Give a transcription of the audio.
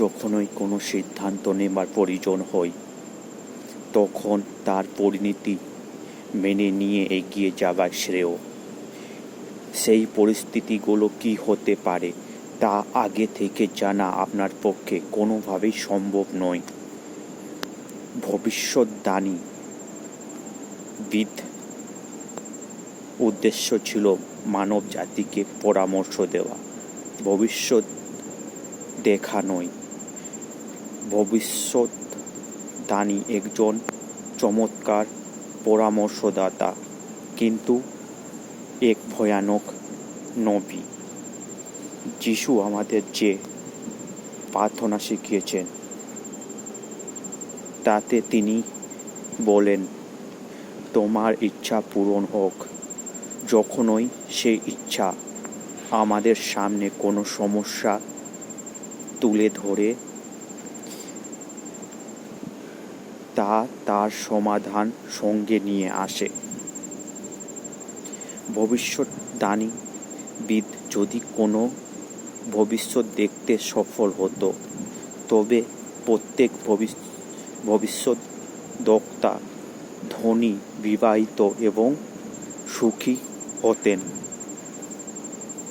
যখনই কোনো সিদ্ধান্ত নেবার প্রয়োজন হয় তখন তার পরিণতি মেনে নিয়ে এগিয়ে যাওয়া শ্রেয়। সেই পরিস্থিতিগুলো কী হতে পারে তা আগে থেকে জানা আপনার পক্ষে কোনোভাবেই সম্ভব নয়। ভবিষ্যদ্বাণীবিদ উদ্দেশ্য ছিল মানব জাতিকে পরামর্শ দেওয়া, ভবিষ্যৎ দেখা নয়। ভবিষ্যদ্বাণী একজন চমৎকার পরামর্শদাতা, কিন্তু এক ভয়ানক নবী। যিশু আমাদের যে প্রার্থনা শিখিয়েছেন তাতে তিনি বলেন, তোমার ইচ্ছা পূরণ হোক। যখনই সেই ইচ্ছা আমাদের সামনে কোনো সমস্যা তুলে ধরে তার সমাধান সঙ্গে নিয়ে আসে। ভবিষ্যদ্বাণীবিদ যদি কোনো ভবিষ্যৎ দেখতে সফল হতো তবে প্রত্যেক ভবিষ্যদ্বক্তা ধনী, বিবাহিত এবং সুখী হতেন।